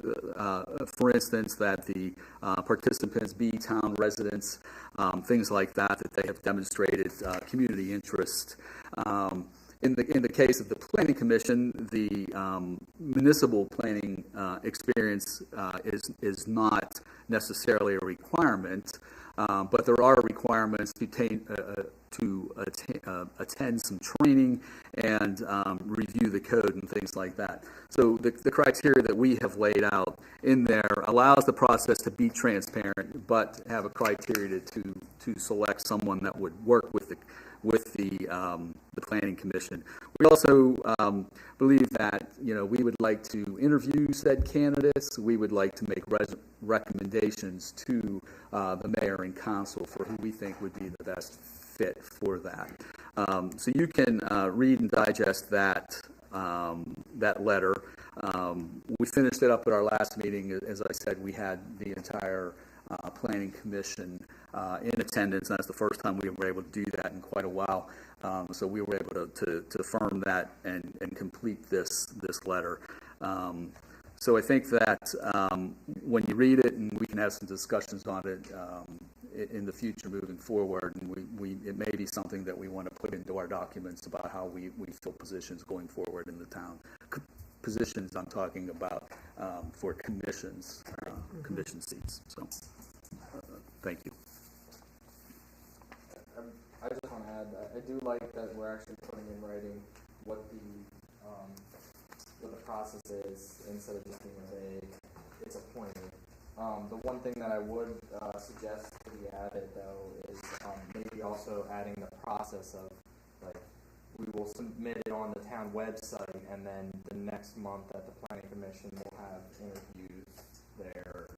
For instance, that the participants be town residents, things like that, that they have demonstrated community interest. In the case of the Planning Commission, the municipal planning experience is not necessarily a requirement, but there are requirements to attend some training and review the code and things like that. So the criteria that we have laid out in there allows the process to be transparent, but have a criteria to select someone that would work with the Planning Commission. We also believe that, we would like to interview said candidates. We would like to make recommendations to the mayor and council for who we think would be the best fit for that. So you can read and digest that letter. We finished it up at our last meeting. As I said, we had the entire Planning Commission in attendance. That's the first time we were able to do that in quite a while. So we were able to affirm that and complete this letter. So I think that when you read it, and we can have some discussions on it in the future moving forward, and it may be something that we want to put into our documents about how we fill positions going forward in the town. Positions I'm talking about for commissions, commission seats. So thank you. I just want to add that I do like that we're actually putting in writing what the process is, instead of just being vague. It's appointed. The one thing that I would suggest to be added, though, is maybe also adding the process of, like, we will submit it on the town website, and then the next month at the Planning Commission we'll have interviews there.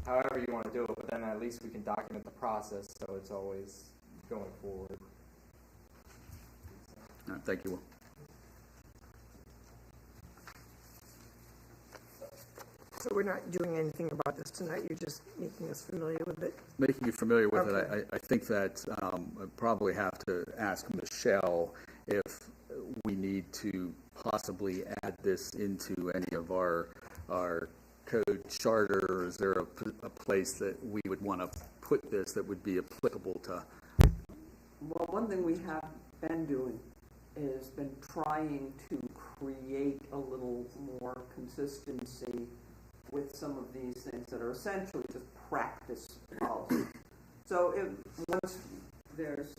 However you want to do it, but then at least we can document the process, so it's always going forward. All right, thank you, Will. So we're not doing anything about this tonight, you're just making us familiar with it? Making you familiar with Okay. it, I think that I probably have to ask Michelle if we need to possibly add this into any of our code charter, or is there a place that we would want to put this that would be applicable to? Well, one thing we have been doing is been trying to create a little more consistency with some of these things that are essentially just practice policies. So once there's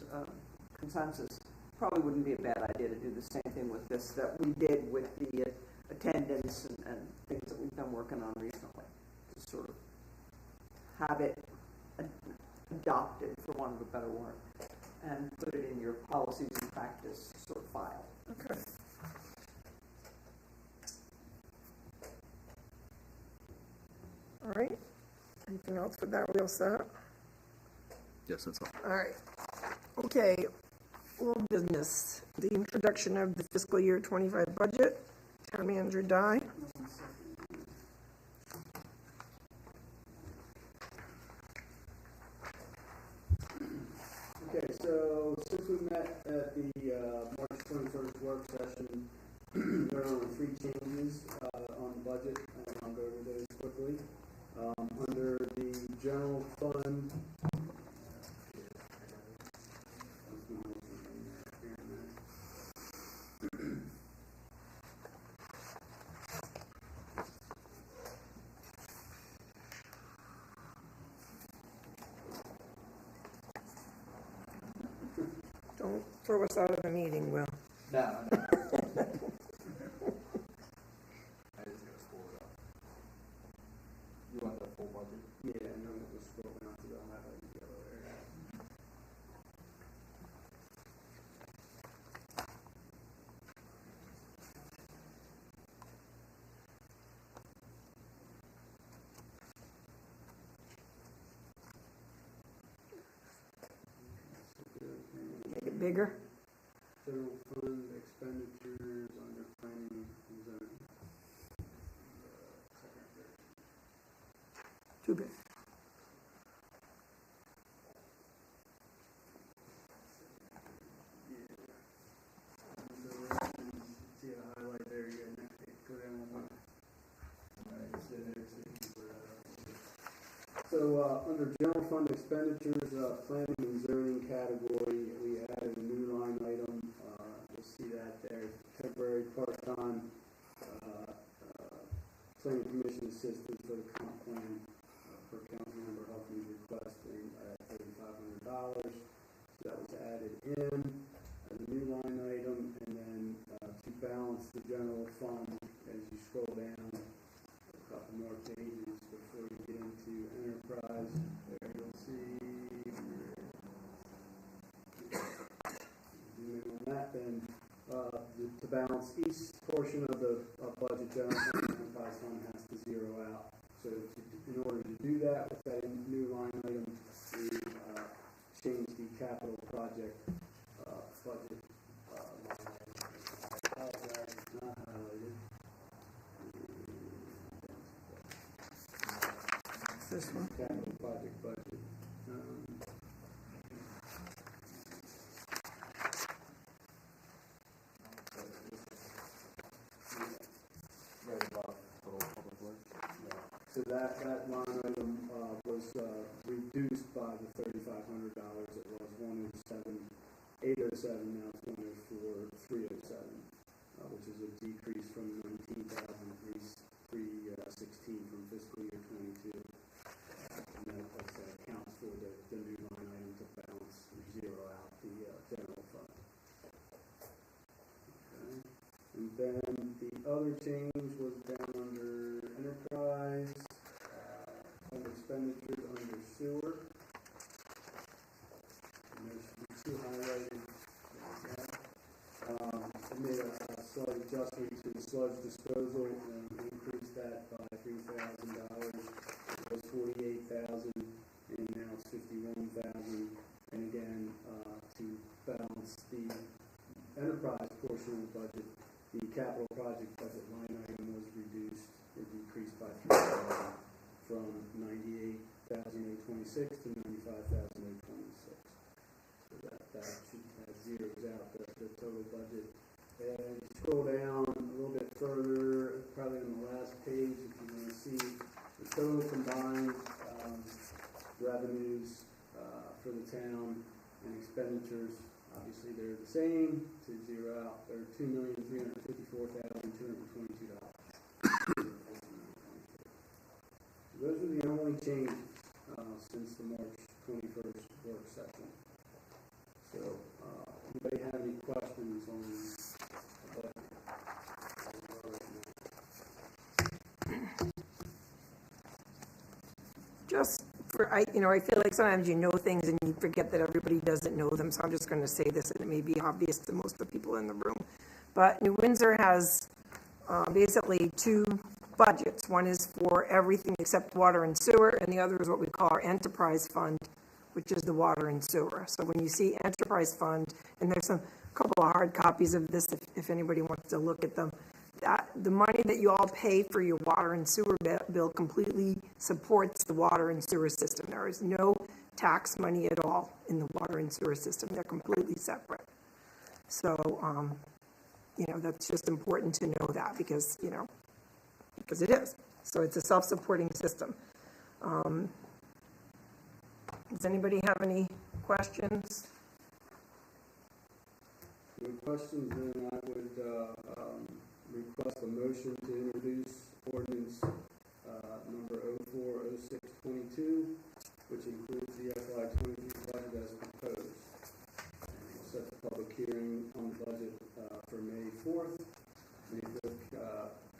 consensus, probably wouldn't be a bad idea to do the same thing with this that we did with the attendance and things that we've been working on recently. To sort of have it adopted, for want of a better word, and put it in your policies and practice sort of file. Okay. All right. Anything else for that? We all set? Yes, that's all. All right. Okay. Old business. The introduction of the fiscal year 25 budget. Town Manager Dye. Okay, so since we met at the March 21st work session, there are only 3 changes on the budget, and I'll go over those quickly. Under the general fund, Don't throw us out of the meeting, Will. No. I just gotta pull it up. You want the full budget? yeah, and I'm going to scroll down to the highlight yellow area. Make it bigger. General fund expenditures under planning and zoning. Too big. So, under general fund expenditures, planning and zoning category, we added a new line item. You'll see that there, temporary part-time, planning commission assistance for the comp plan, per council member Huffman's requesting at $3,500. So that was added in as a new line item, and then, to balance the general fund, as you scroll down, a couple more pages before you get into enterprise. There you'll see. Zoom in on that, then to balance each portion of the budget, general fund and enterprise fund has to zero out. So in order to do that with that new line item, we change the capital project budget line item. I apologize, it's not highlighted. This one. Capital project budget. So that line item was reduced by the $3,500. It was 107,807. Now it's 104,307, which is a decrease from 19,316 from fiscal year 22. And that accounts for the new line item to balance or zero out the general fund. Okay. And then the other change was down under enterprise, under expenditures, under sewer. And there should be two highlighted. I made a slight adjustment to the sludge disposal and increased that by $3,000. It was $48,000 and now it's $51,000. And again, to balance the enterprise portion of the budget, the capital project budget line item was reduced or decreased by $3,000 from $98,826 to $95,826. So that zeroes out the total budget. And scroll down a little bit further, probably on the last page, if you want to see the total combined revenues for the town and expenditures. Obviously, they're the same. To zero out, they're $2,354,222. Those are the only changes since the March 21st work session. So, anybody have any questions on the budget? Just for, I feel like sometimes you know things and you forget that everybody doesn't know them, so I'm just going to say this, and it may be obvious to most of the people in the room. But New Windsor has basically two budgets. One is for everything except water and sewer, and the other is what we call our enterprise fund, which is the water and sewer. So when you see enterprise fund, and there's a couple of hard copies of this if anybody wants to look at them, that the money that you all pay for your water and sewer bill completely supports the water and sewer system. There is no tax money at all in the water and sewer system. They're completely separate. So, that's just important to know that because it is. So it's a self-supporting system. Does anybody have any questions? No questions, then I would request a motion to introduce ordinance number 040622, which includes the FY23 budget as proposed. And we'll set the public hearing on the budget for May 4th, May 5th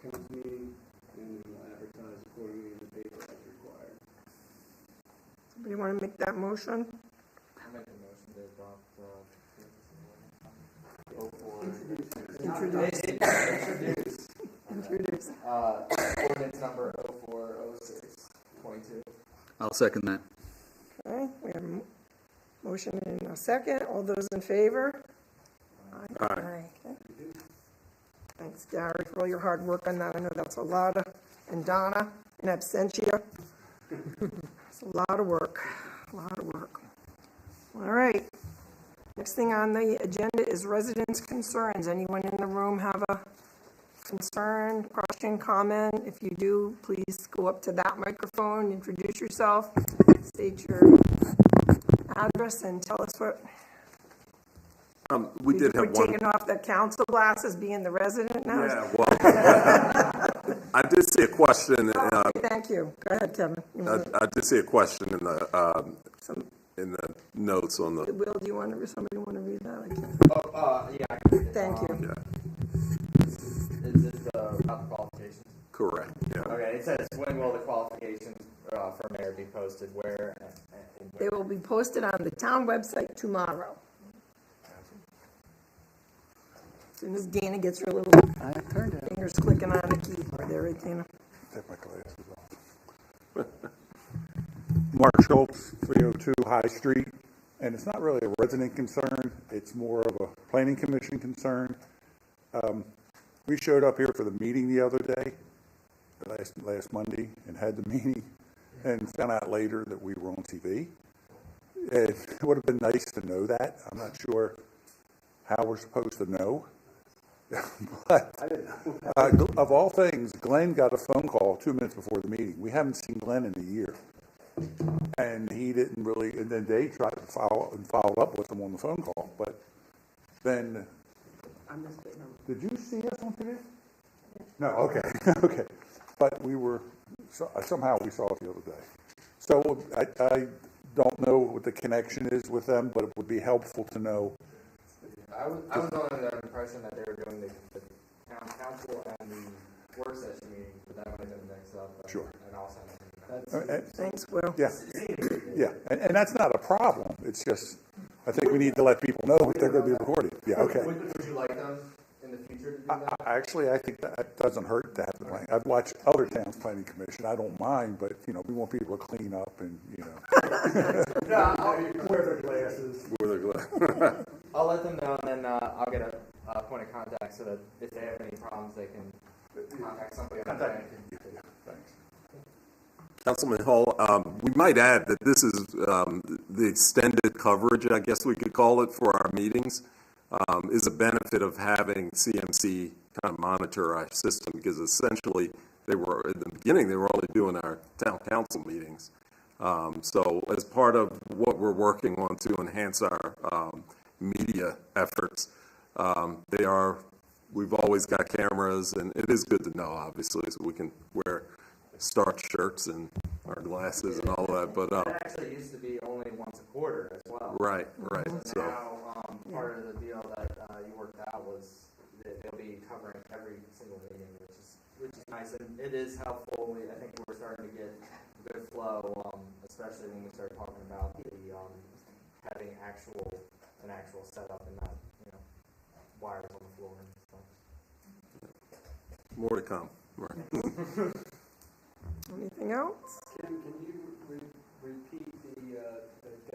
council meeting, and then we'll advertise accordingly in the paper as required. Somebody want to make that motion? I'll make a motion to adopt Introduce. Ordinance number 040622. I'll second that. Okay, we have a motion and a second. All those in favor? Aye. Okay. Thanks, Gary, for all your hard work on that. I know that's a lot of, and Donna, in absentia. It's a lot of work, All right. Next thing on the agenda is residents' concerns. Anyone in the room have a concern, question? question, comment. If you do, please go up to that microphone, introduce yourself, state your address, and tell us what. We did have We're one. taking off the council glasses, being the resident now? Yeah, well, I did see a question. Thank you. Go ahead, Kevin. I did see a question in the notes on the. Will, do you want to, somebody want to read that? I can't. Yeah. Thank you. Yeah, Is this about the qualifications? correct. Yeah. Okay, it says, when will the qualifications for mayor be posted, where? They will be posted on the town website tomorrow. As soon as Dana gets her little fingers clicking on the keyboard there, right, Dana? Take my glasses off. Mark Schultz, 302 High Street, and it's not really a resident concern, it's more of a planning commission concern. We showed up here for the meeting the other day, last Monday, and had the meeting, and found out later that we were on TV. It would have been nice to know that. I'm not sure how we're supposed to know. But of all things, Glenn got a phone call 2 minutes before the meeting. We haven't seen Glenn in a year. And he didn't really, and then they tried to follow up with him on the phone call. But then, did you see us on TV? No, okay, okay. But we were, somehow we saw it the other day. So I don't know what the connection is with them, but it would be helpful to know. I was under the impression that they were doing the town council and the work session meeting, but that might have been mixed up. Sure. And also. Thanks, Will. Yeah, yeah, and that's not a problem. It's just, I think we need to let people know if they're going to be recorded. Yeah, okay. Would you like them in the future to do that? Actually, I think that doesn't hurt to have the plan. I've watched other towns planning commission. I don't mind, but, you know, we want people to clean up and, you know. Wear their glasses. I'll let them know, and then I'll get a point of contact so that if they have any problems, they can contact somebody on the bank. Thanks. Councilman Hull, we might add that this is the extended coverage, I guess we could call it, for our meetings, is a benefit of having CMC kind of monitor our system, because essentially they were, in the beginning, they were only doing our town council meetings. So as part of what we're working on to enhance our media efforts, we've always got cameras, and it is good to know, obviously, so we can wear starched shirts and our glasses and all that, but that actually used to be only once a quarter as well. Right. So now, part of the deal that you worked out was that they'll be covering every single meeting, which is nice, and it is helpful. I think we're starting to get good flow, especially when we start talking about the having an actual setup and not, you know, wires on the floor and stuff. more to come. Right. Anything else? Can you repeat the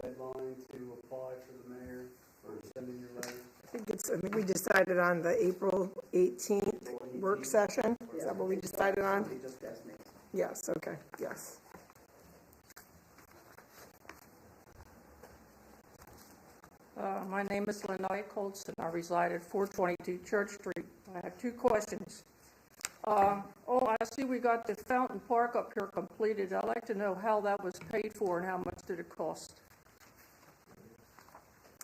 deadline to apply for the mayor or send in your letter? I think we decided on the April 18th work session. Is that what we decided on? Yes, okay, yes. My name is Lenore Colson. I reside at 422 Church Street. I have two questions. I see we got the Fountain Park up here completed. I'd like to know how that was paid for and how much did it cost?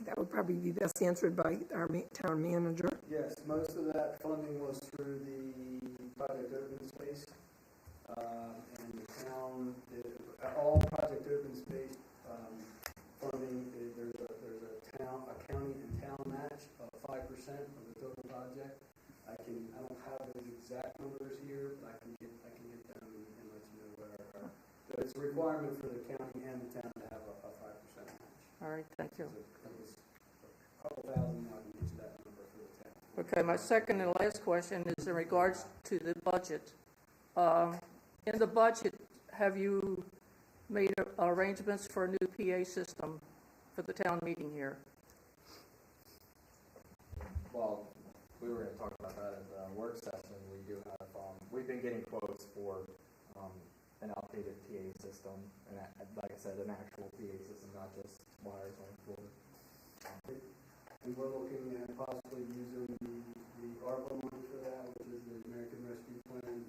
That would probably be best answered by our town manager. Yes, most of that funding was through the Project Open Space. And the town, all Project Open Space funding, there's a county and town match of 5% of the total project. I don't have those exact numbers here, but I can get them and let you know what our but it's a requirement for the county and the town to have a 5% match. All right, thank you. It was a couple thousand, I can get you that number for the town. Okay, my second and last question is in regards to the budget. In the budget, have you made arrangements for a new PA system for the town meeting here? Well, we were going to talk about that at the work session. We do have, we've been getting quotes for an outdated PA system, and like I said, an actual PA system, not just wires on the floor. And we're looking at possibly using the ARPA money for that, which is the American Rescue Plan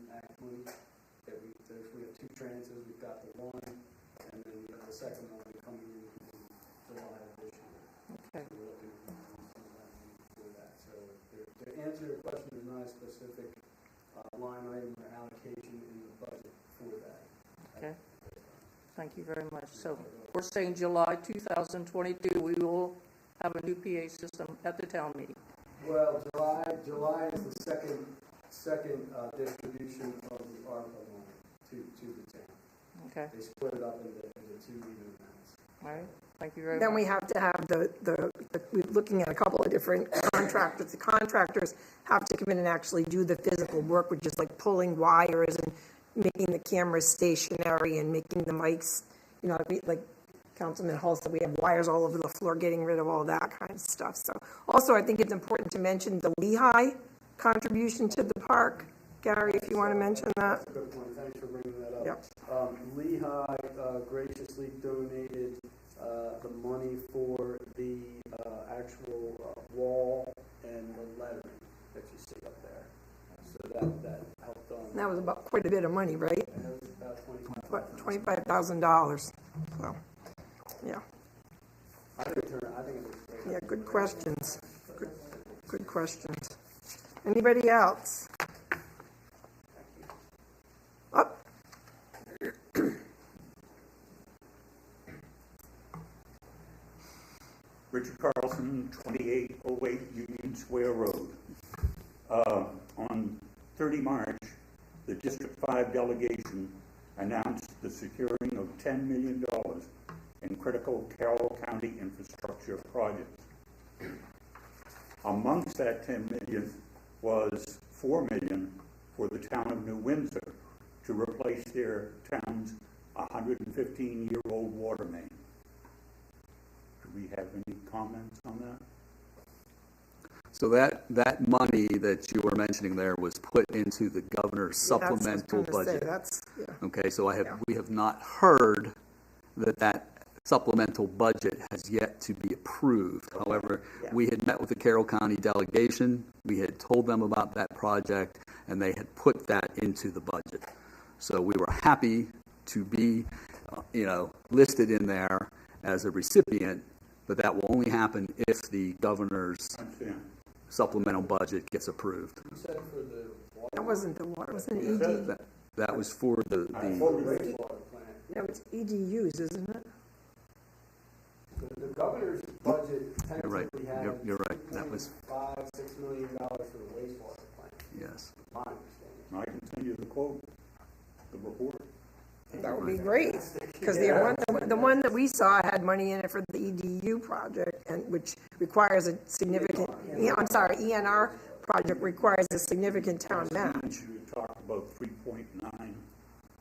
tranches. We've got the one, and then we have the second one coming in July of this year. Okay. So we're looking at some of that money for that. So to answer your question, there's not a specific line item or allocation in the budget for that. Okay. Thank you very much. So we're saying July 2022, we will have a new PA system at the town meeting. Well, July is the second distribution of the ARPA money to the town. Okay. They split it up into two even amounts. All right. Thank you very much. Then we have to have we're looking at a couple of different contractors. The contractors have to come in and actually do the physical work, which is like pulling wires and making the cameras stationary and making the mics, like Councilman Hull said, we have wires all over the floor, getting rid of all that kind of stuff. So also, I think it's important to mention the Lehigh contribution to the park. Gary, if you want to mention that. That's a good point. Thanks for bringing that up. Yep. Lehigh graciously donated the money for the actual wall and the lettering that you see up there. So that helped on. That was about quite a bit of money, right? And that was about $25,000. So, yeah. I think it was great. Yeah, good questions. Good questions. Anybody else? Up. Richard Carlson, 2808 Union Square Road. On 30 March, the District 5 delegation announced the securing of $10 million in critical Carroll County infrastructure projects. Amongst that $10 million was $4 million for the town of New Windsor to replace their town's 115-year-old water main. Do we have any comments on that? So that money that you were mentioning there was put into the governor's supplemental budget. Okay, so we have not heard that supplemental budget has yet to be approved. However, we had met with the Carroll County delegation, we had told them about that project, and they had put that into the budget. So we were happy to be, listed in there as a recipient, but that will only happen if the governor's supplemental budget gets approved. You said for the water? That wasn't the water, it was an ED. That was for the wastewater plant. No, it's EDUs, isn't it? The governor's budget technically had You're right. That was $6 million for the wastewater plant. Yes. My understanding. I can send you the quote, the report. That would be great, because the one that we saw had money in it for the EDU project, and which requires a significant, ENR project requires a significant town match. You talked about $3.9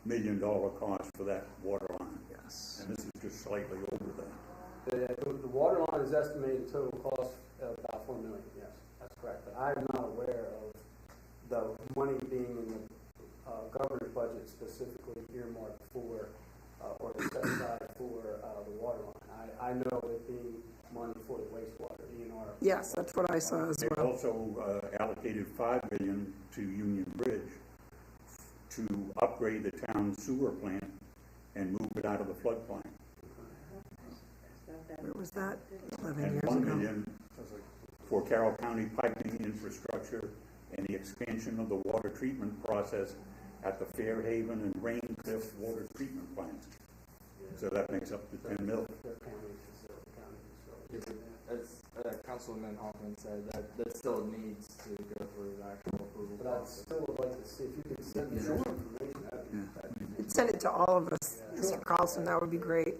million cost for that water line. Yes. And this is just slightly over that. The water line is estimated total cost of about $4 million, yes, that's correct. But I'm not aware of the money being in the governor's budget specifically earmarked for, or set aside for the water line. I know it being money for the wastewater, ENR. Yes, that's what I saw as They well. also allocated $5 million to Union Bridge to upgrade the town's sewer plant and move it out of the floodplain. Where was that? 11 And years $1 ago. million for Carroll County piping infrastructure and the expansion of the water treatment process at the Fairhaven and Rain Cliff water treatment plants. So that makes up the $10 million. As Councilman Hoffman said, that still needs to go through the actual approval But I process. still would like to see if you could send me more information. Send it to all of us, Mr. Carlson, that would be great.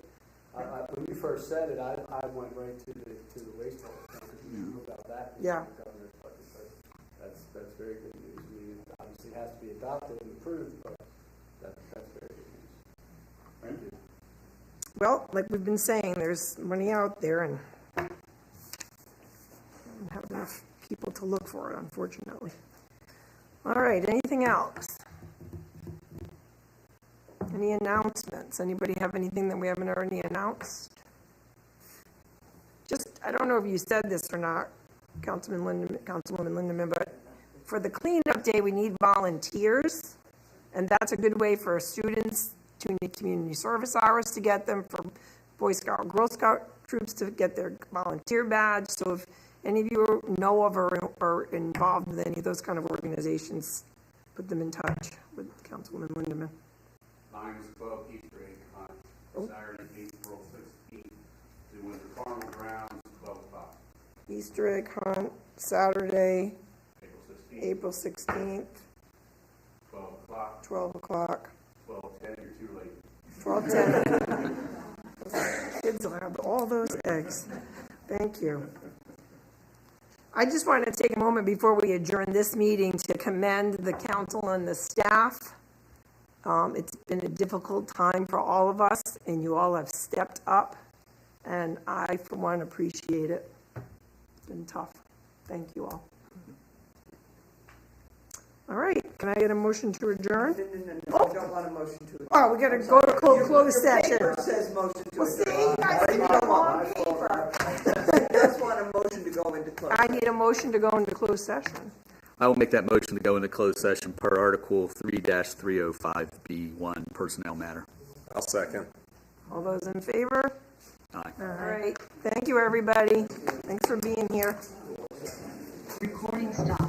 When you first said it, I went right to the wastewater plant, because we knew about that. Yeah. The governor's budget, but that's very good news. I mean, it obviously has to be adopted and approved, but that's very good news. Thank you. Well, like we've been saying, there's money out there, and we don't have enough people to look for it, unfortunately. All right, anything else? Any announcements? Anybody have anything that we haven't already announced? Just, I don't know if you said this or not, Councilwoman Lindeman, but for the cleanup day, we need volunteers, and that's a good way for students opportunity, community service hours to get them, for Boy Scout, Girl Scout troops to get their volunteer badge. So if any of you know of or are involved with any of those kind of organizations, put them in touch with Councilwoman Lindeman. Lions Club Easter egg hunt, Saturday, April 16th, to Windsor Carnival Grounds, 12 o'clock. Easter egg hunt, Saturday, April 16th, 12 o'clock. 12 o'clock. 12:10, you're too late. 12:10. Kids will have all those eggs. Thank you. I just wanted to take a moment before we adjourn this meeting to commend the council and the staff. It's been a difficult time for all of us, and you all have stepped up, and I, for one, appreciate it. It's been tough. Thank you all. All right, can I get a motion to adjourn? No, I don't want a motion to adjourn. Oh, we gotta go to closed session. Your paper says motion to Well, see, adjourn. you guys did the wrong paper. I just want a motion to go into closed. I need a motion to go into closed session. I will make that motion to go into closed session per Article 3-305B1 Personnel Matter. I'll second. All those in favor? Aye. All right, thank you, everybody. Thanks for being here. Recording stopped.